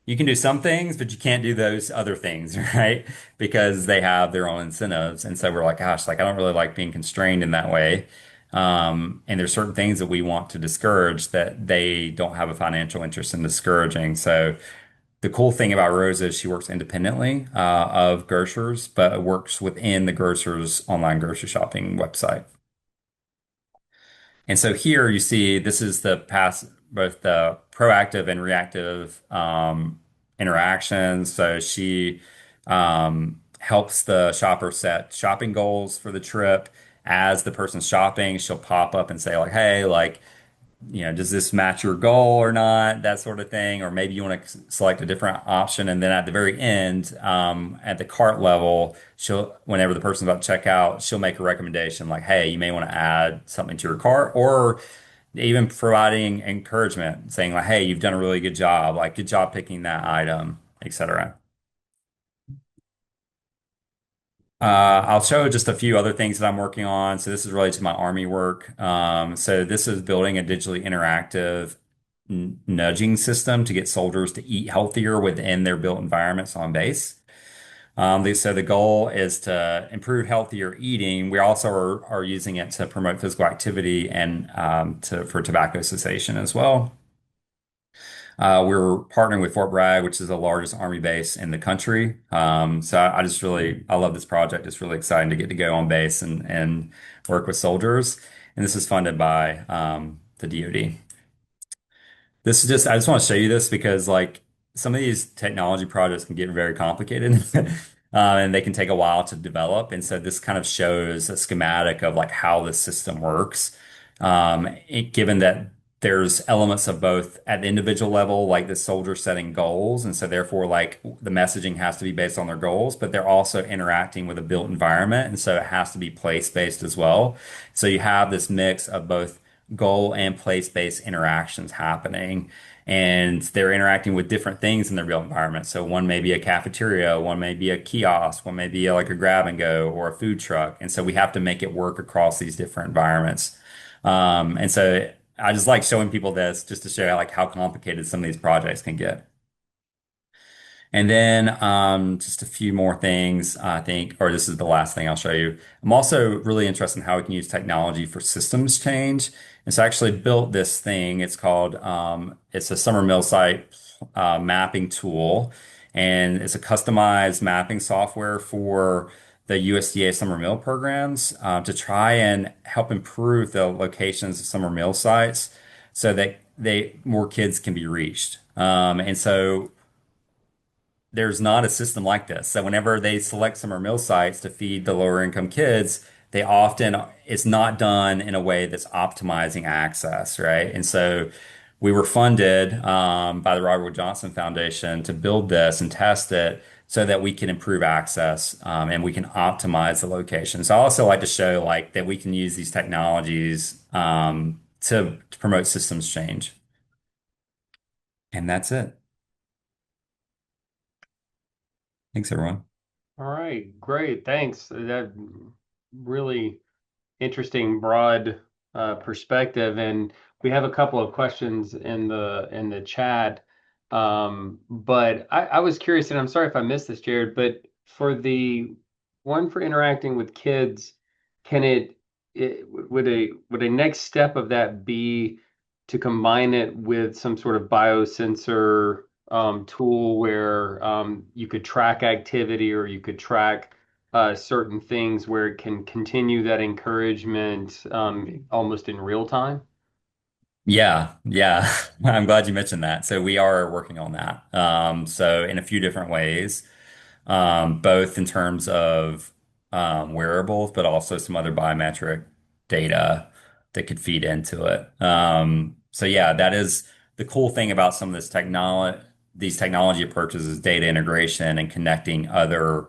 you can do some things, but you can't do those other things, right? Because they have their own incentives. And so we're like, gosh, like I don't really like being constrained in that way. And there's certain things that we want to discourage that they don't have a financial interest in discouraging. So the cool thing about Rosa is she works independently of grocers, but works within the grocer's online grocery shopping website. And so here you see this is the past, both the proactive and reactive interactions. So she helps the shopper set shopping goals for the trip. As the person's shopping, she'll pop up and say like, "Hey, like, does this match your goal or not?" That sort of thing. Or maybe you want to select a different option. And then at the very end, at the cart level, whenever the person's about to check out, she'll make a recommendation like, "Hey, you may want to add something to your cart," or even providing encouragement, saying like, "Hey, you've done a really good job. Like, good job picking that item," etc. I'll show just a few other things that I'm working on. So this is related to my Army work. So this is building a digitally interactive nudging system to get soldiers to eat healthier within their built environments on base. So the goal is to improve healthier eating. We also are using it to promote physical activity and for tobacco cessation as well. We're partnering with Fort Bragg, which is the largest Army base in the country. So I just really, I love this project. It's really exciting to get to go on base and work with soldiers. And this is funded by the DoD. This is just, I just want to show you this because like some of these technology projects can get very complicated and they can take a while to develop. And so this kind of shows a schematic of like how the system works. Given that there's elements of both at the individual level, like the soldier setting goals. And so therefore like the messaging has to be based on their goals, but they're also interacting with a built environment. And so it has to be place-based as well. So you have this mix of both goal and place-based interactions happening. And they're interacting with different things in their real environment. So one may be a cafeteria, one may be a kiosk, one may be like a grab and go or a food truck. And so we have to make it work across these different environments. And so I just like showing people this just to show like how complicated some of these projects can get. And then just a few more things, I think, or this is the last thing I'll show you. I'm also really interested in how we can use technology for systems change. And so I actually built this thing. It's called, it's a summer mill site mapping tool. And it's a customized mapping software for the USDA summer mill programs to try and help improve the locations of summer mill sites so that more kids can be reached. And so there's not a system like this. So whenever they select summer mill sites to feed the lower income kids, they often, it's not done in a way that's optimizing access, right? And so we were funded by the Robert Wood Johnson Foundation to build this and test it so that we can improve access and we can optimize the location. So I also like to show like that we can use these technologies to promote systems change. And that's it. Thanks, everyone. All right, great. Thanks. That really interesting, broad perspective. And we have a couple of questions in the chat. But I was curious, and I'm sorry if I missed this, Jared, but for the one for interacting with kids, can it would a next step of that be to combine it with some sort of biosensor tool where you could track activity or you could track certain things where it can continue that encouragement almost in real time? Yeah, yeah. I'm glad you mentioned that. So we are working on that. So in a few different ways, both in terms of wearables, but also some other biometric data that could feed into it. So yeah, that is the cool thing about some of these technology approaches is data integration and connecting other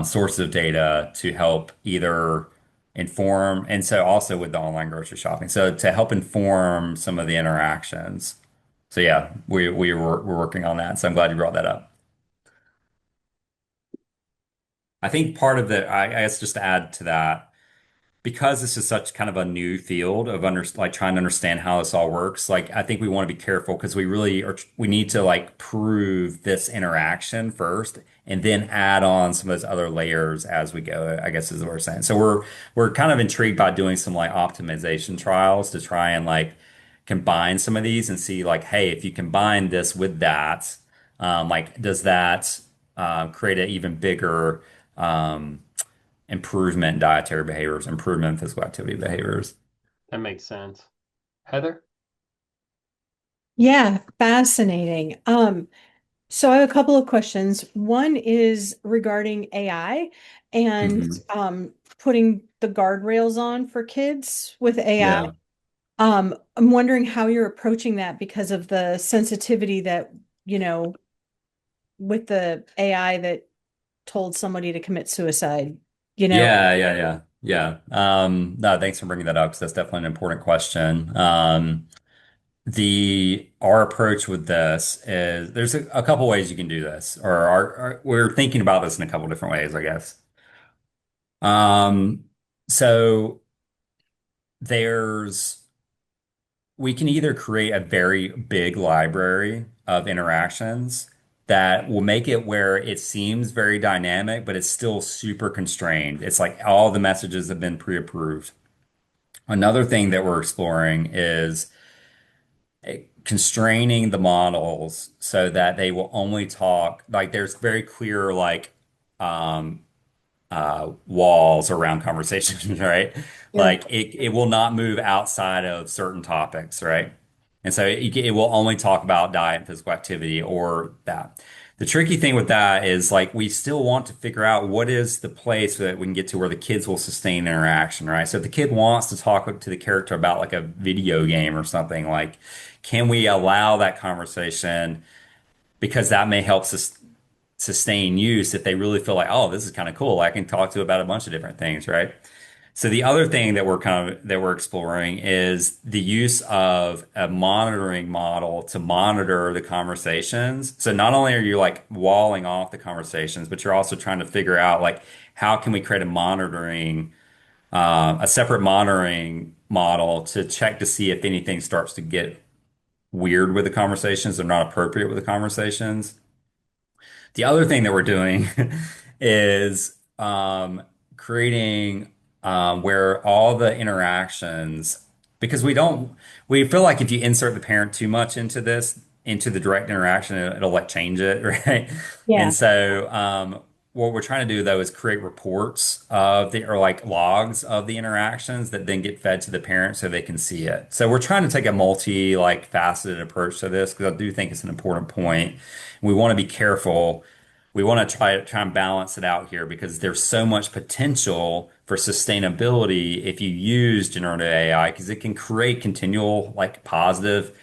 sources of data to help either inform, and so also with the online grocery shopping, so to help inform some of the interactions. So yeah, we're working on that. So I'm glad you brought that up. I think part of I guess just to add to that, because this is such kind of a new field of like trying to understand how this all works, like I think we want to be careful because we really are we need to like prove this interaction first and then add on some of those other layers as we go, I guess is what we're saying. So we're kind of intrigued by doing some like optimization trials to try and like combine some of these and see like, hey, if you combine this with that, like does that create an even bigger um, improvement in dietary behaviors, improvement in physical activity behaviors. That makes sense. Heather? Yeah, fascinating. So I have a couple of questions. One is regarding AI and Hmm. putting the guardrails on for kids with AI. Yeah. I'm wondering how you're approaching that because of the sensitivity that, you know, with the AI that told somebody to commit suicide, you know? Yeah. No, thanks for bringing that up because that's definitely an important question. Our approach with this is there's a couple ways you can do this, or we're thinking about this in a couple different ways, I guess. Um, so there's we can either create a very big library of interactions that will make it where it seems very dynamic, but it's still super constrained. It's like all the messages have been pre-approved. Another thing that we're exploring is constraining the models so that they will only talk like there's very clear like um, walls around conversations, right? Yeah. Like it will not move outside of certain topics, right? And so it will only talk about diet and physical activity or that. The tricky thing with that is like we still want to figure out what is the place that we can get to where the kids will sustain interaction, right? So if the kid wants to talk to the character about like a video game or something, like can we allow that conversation because that may help sustain use if they really feel like, oh, this is kind of cool. I can talk to about a bunch of different things, right? So the other thing that we're exploring is the use of a monitoring model to monitor the conversations. So not only are you like walling off the conversations, but you're also trying to figure out like how can we create a separate monitoring model to check to see if anything starts to get weird with the conversations or not appropriate with the conversations. The other thing that we're doing is creating where all the interactions, because we feel like if you insert the parent too much into into the direct interaction, it'll like change it, right? And Yeah. so what we're trying to do though is create reports or like logs of the interactions that then get fed to the parent so they can see it. So we're trying to take a like faceted approach to this because I do think it's an important point. We want to be careful we want to try and balance it out here because there's so much potential for sustainability if you use generative AI because it can create continual like positive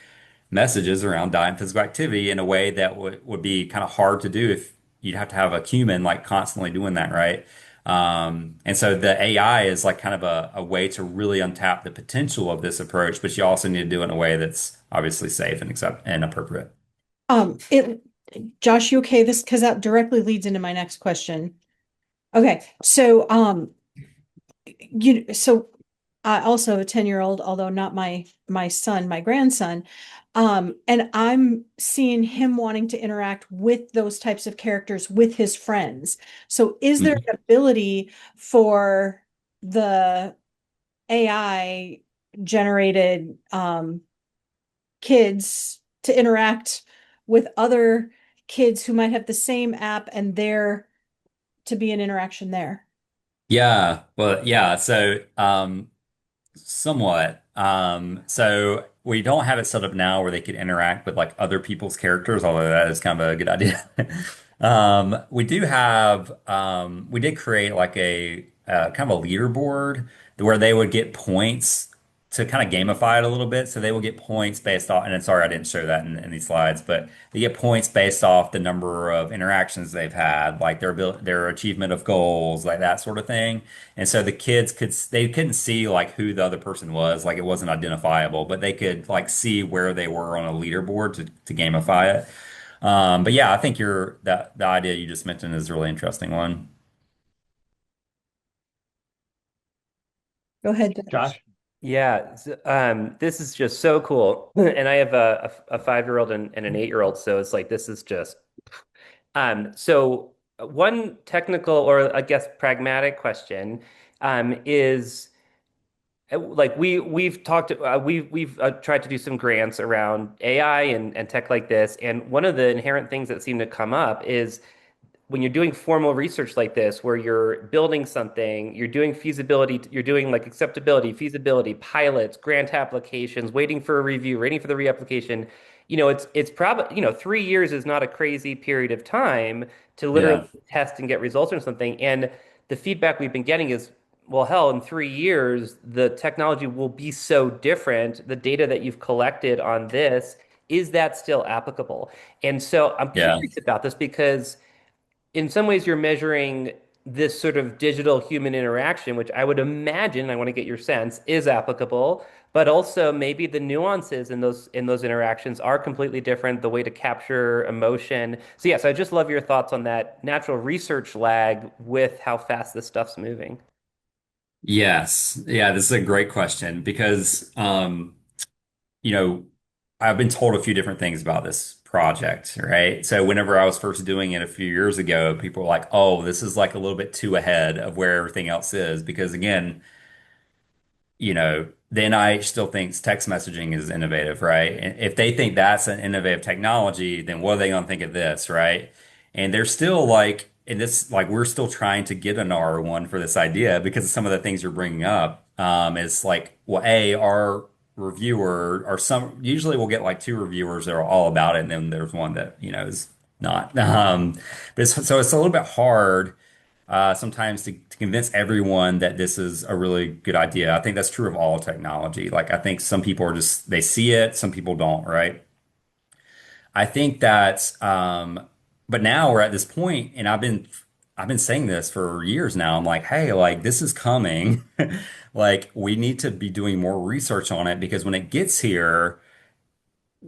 messages around diet and physical activity in a way that would be kind of hard to do if you'd have to have a human like constantly doing that, right? And so the AI is like kind of a way to really untap the potential of this approach, but you also need to do it in a way that's obviously safe and accept and appropriate. It, Josh, you okay? This, because that directly leads into my next question. Okay, so so I also a 10-year-old, although not my son, my grandson. And I'm seeing him wanting to interact with those types of characters with his friends. So is there Mhm. an ability for the AI generated kids to interact with other kids who might have the same app and there to be an interaction there? Yeah, well, yeah. So, somewhat. So we don't have it set up now where they could interact with like other people's characters, although that is kind of a good idea. We do have, we did create like a kind of a leaderboard where they would get points to kind of gamify it a little bit. So they will get points based off, and I'm sorry I didn't show that in these slides, but they get points based off the number of interactions they've had, like their achievement of goals, like that sort of thing. And so the kids they couldn't see like who the other person was, like it wasn't identifiable, but they could like see where they were on a leaderboard to gamify it. But yeah, I think the idea you just mentioned is a really interesting one. Go ahead, Josh. Josh? Yeah, this is just so cool. And I have a 5-year-old and an 8-year-old, so it's like this is just so one technical or I guess pragmatic question is like we've talked we've tried to do some grants around AI and tech like this, and one of the inherent things that seem to come up is when you're doing formal research like this, where you're building something, you're doing feasibility, you're doing like acceptability, feasibility, pilots, grant applications, waiting for a review, waiting for the reapplication. It's probably, 3 years is not a crazy period of time to literally Yeah. test and get results or something. And the feedback we've been getting is, well, hell, in 3 years, the technology will be so different. The data that you've collected on this, is that still applicable? And so I'm Yeah. curious about this because in some ways you're measuring this sort of digital human interaction, which I would imagine, I want to get your sense, is applicable, but also maybe the nuances in those interactions are completely different, the way to capture emotion. So yes, I just love your thoughts on that natural research lag with how fast this stuff's moving. Yes. Yeah, this is a great question because you know, I've been told a few different things about this project, right? So whenever I was first doing it a few years ago, people were like, "Oh, this is like a little bit too ahead of where everything else is," because again, the NIH still thinks text messaging is innovative, right? And if they think that's an innovative technology, then what are they going to think of this, right? And they're still like, and this, like, we're still trying to get an R1 for this idea because of some of the things you're bringing up. Is like, well, our reviewer, or usually we'll get like two reviewers that are all about it, and then there's one that, is not. So it's a little bit hard sometimes to convince everyone that this is a really good idea. I think that's true of all technology. Like, I think some people they see it, some people don't, right? I think that, but now we're at this point, and I've been saying this for years now. I'm like, hey, like this is coming. Like, we need to be doing more research on it because when it gets here,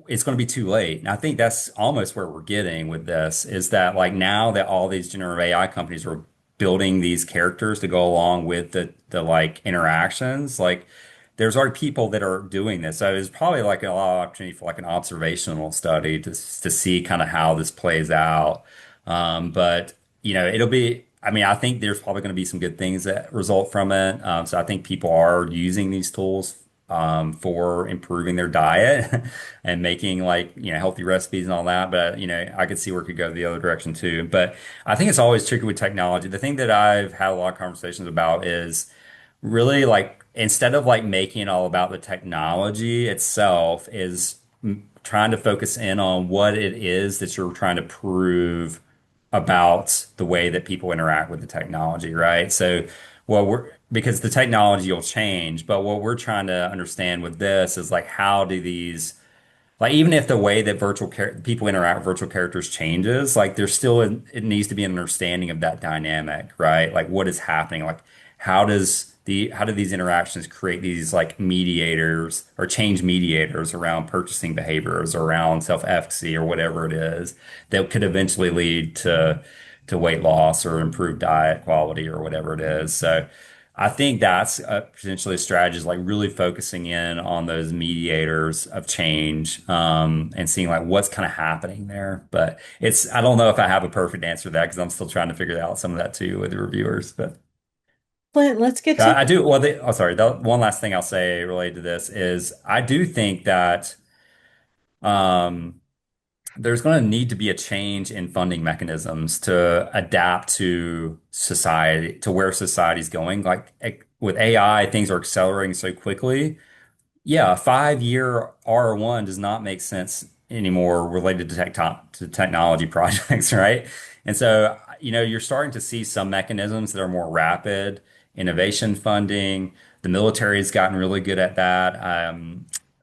it's going to be too late. And I think that's almost where we're getting with this is that like now that all these generative AI companies are building these characters to go along with the like interactions, like there's already people that are doing this. So there's probably like a lot of opportunity for like an observational study to see kind of how this plays out. But it'll be, I mean, I think there's probably going to be some good things that result from it. So I think people are using these tools for improving their diet and making like, healthy recipes and all that. But, I could see where it could go the other direction too. But I think it's always tricky with technology. The thing that I've had a lot of conversations about is really like instead of like making it all about the technology itself is trying to focus in on what it is that you're trying to prove about the way that people interact with the technology, right? So, well, we're because the technology will change, but what we're trying to understand with this is like how do these like even if the way that people interact with virtual characters changes, like there's still it needs to be an understanding of that dynamic, right? Like what is happening? Like how do these interactions create these like mediators or change mediators around purchasing behaviors, around self-efficacy or whatever it is that could eventually lead to weight loss or improved diet quality or whatever it is. So I think that's potentially a strategy is like really focusing in on those mediators of change, and seeing like what's kind of happening there. But I don't know if I have a perfect answer to that because I'm still trying to figure out some of that too with the reviewers. But Clint, let's get to I do, well, sorry, the one last thing I'll say related to this is I do think that um, there's going to need to be a change in funding mechanisms to adapt to society, to where society's going. Like with AI, things are accelerating so quickly. Yeah, a 5-year R1 does not make sense anymore related to technology projects, right? And so, you're starting to see some mechanisms that are more rapid, innovation funding. The military has gotten really good at that.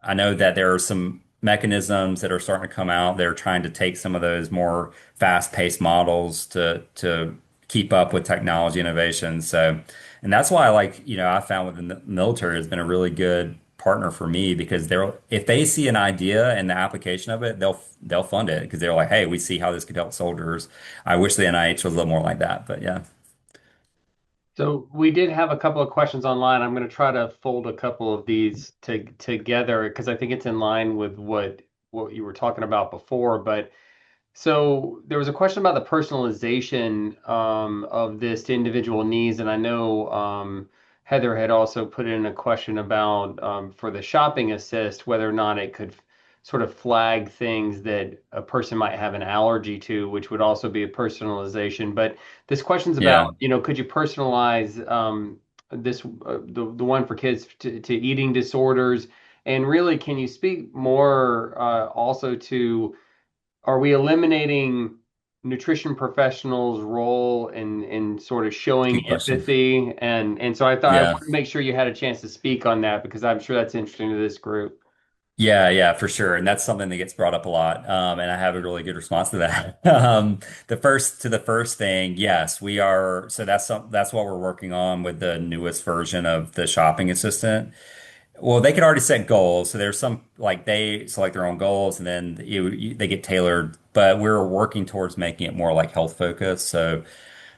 I know that there are some mechanisms that are starting to come out. They're trying to take some of those more fast-paced models to keep up with technology innovation. So, and that's why I found with the military has been a really good partner for me because if they see an idea and the application of it, they'll fund it because they're like, hey, we see how this could help soldiers. I wish the NIH was a little more like that, but yeah. So we did have a couple of questions online. I'm going to try to fold a couple of these together because I think it's in line with what you were talking about before. But so there was a question about the personalization of this to individual needs, and I know Heather had also put in a question about for the shopping assist whether or not it could sort of flag things that a person might have an allergy to, which would also be a personalization. But this question's about, Yeah, could you personalize this the one for kids to eating disorders, and really, can you speak more also to are we eliminating nutrition professionals' role in sort of showing good question. empathy? And so I thought I Yeah. wanted to make sure you had a chance to speak on that because I'm sure that's interesting to this group. Yeah, yeah, for sure. And that's something that gets brought up a lot. And I have a really good response to that. The first thing, yes, we are. So that's what we're working on with the newest version of the shopping assistant. Well, they could already set goals. So there's some like they select their own goals and then they get tailored, but we're working towards making it more like health focused. So,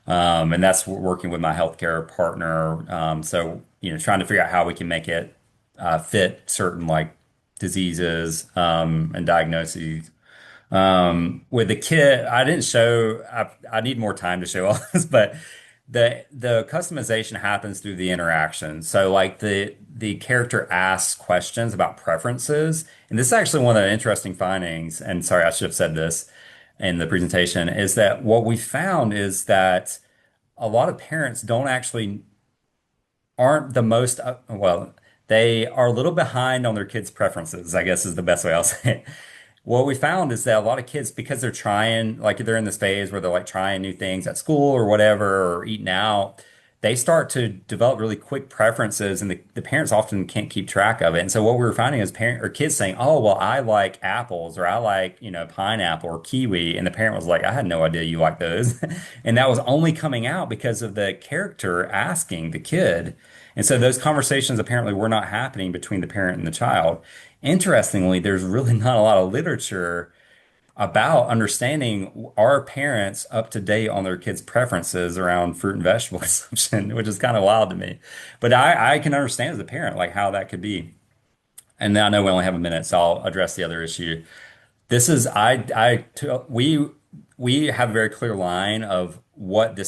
and that's working with my healthcare partner. So, trying to figure out how we can make it fit certain like diseases and diagnoses. With the kit, I didn't show. I need more time to show all this, but the customization happens through the interaction. So like the character asks questions about preferences, and this is actually one of the interesting findings. And sorry, I should have said this in the presentation, is that what we found is that a lot of parents don't actually aren't the most well, they are a little behind on their kids' preferences, I guess is the best way I'll say it. What we found is that a lot of kids, because they're trying, like they're in this phase where they're like trying new things at school or whatever, or eating out, they start to develop really quick preferences, and the parents often can't keep track of it. And so what we were finding is parent or kids saying, "Oh, well, I like apples, or I like, pineapple or kiwi," and the parent was like, "I had no idea you like those," and that was only coming out because of the character asking the kid. And so those conversations apparently were not happening between the parent and the child. Interestingly, there's really not a lot of literature about understanding are parents up to date on their kids' preferences around fruit and vegetable consumption, which is kind of wild to me. But I can understand as a parent like how that could be. And now I know we only have a minute, so I'll address the other issue. This is we have a very clear line of what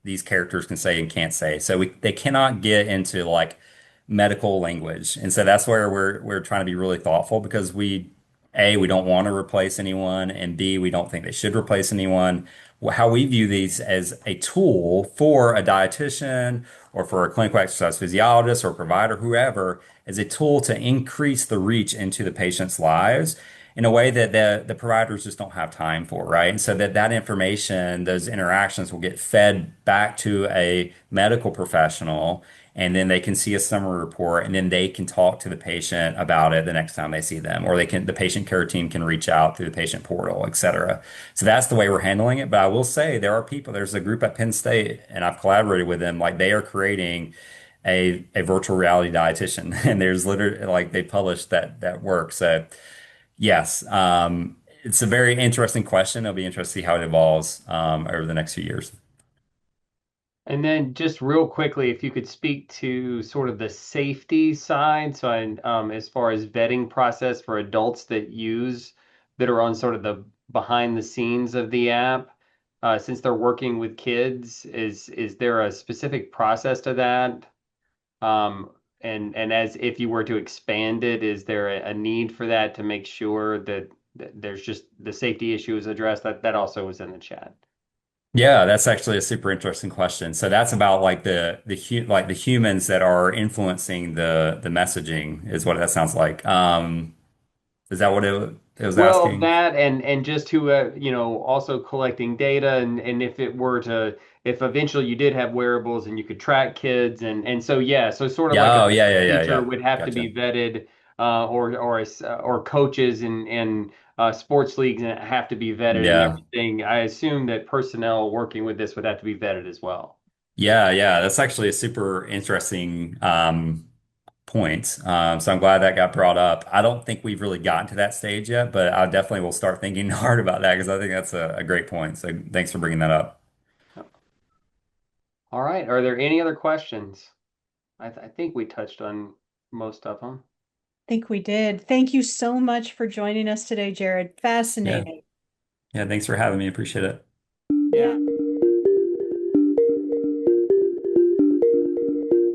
these characters can say and can't say. So they cannot get into like medical language. And so that's where we're trying to be really thoughtful because we don't want to replace anyone, and B, we don't think they should replace anyone. How we view these as a tool for a dietitian or for a clinical exercise physiologist or provider, whoever, as a tool to increase the reach into the patient's lives in a way that the providers just don't have time for, right? And so that information, those interactions will get fed back to a medical professional, and then they can see a summary report, and then they can talk to the patient about it the next time they see them, or the patient care team can reach out through the patient portal, et cetera. So that's the way we're handling it. But I will say there's a group at Penn State, and I've collaborated with them, like they are creating a virtual reality dietitian, and there's literally like they published that work. So yes, it's a very interesting question. It'll be interesting to see how it evolves over the next few years. And then just real quickly, if you could speak to sort of the safety side, so as far as vetting process for adults that are on sort of the behind the scenes of the app, since they're working with kids, is there a specific process to that? And as if you were to expand it, is there a need for that to make sure that there's just the safety issue is addressed? That also was in the chat. Yeah, that's actually a super interesting question. So that's about like the humans that are influencing the messaging is what that sounds like. Is that what it was Well, asking? that and just who also collecting data and if eventually you did have wearables and you could track kids and so yeah, so sort of like Yeah, a oh yeah, yeah, yeah, teacher yeah. would have to Gotcha. be vetted or coaches and sports leagues and have to be vetted and Yeah. everything. I assume that personnel working with this would have to be vetted as well. Yeah, yeah, that's actually a super interesting point. So I'm glad that got brought up. I don't think we've really gotten to that stage yet, but I definitely will start thinking hard about that because I think that's a great point. So thanks for bringing that up. All right. Are there any other questions? I think we touched on most of them. Think we did. Thank you so much for joining us today, Jared. Yeah, Fascinating. yeah, thanks for having me. Appreciate it. Yeah.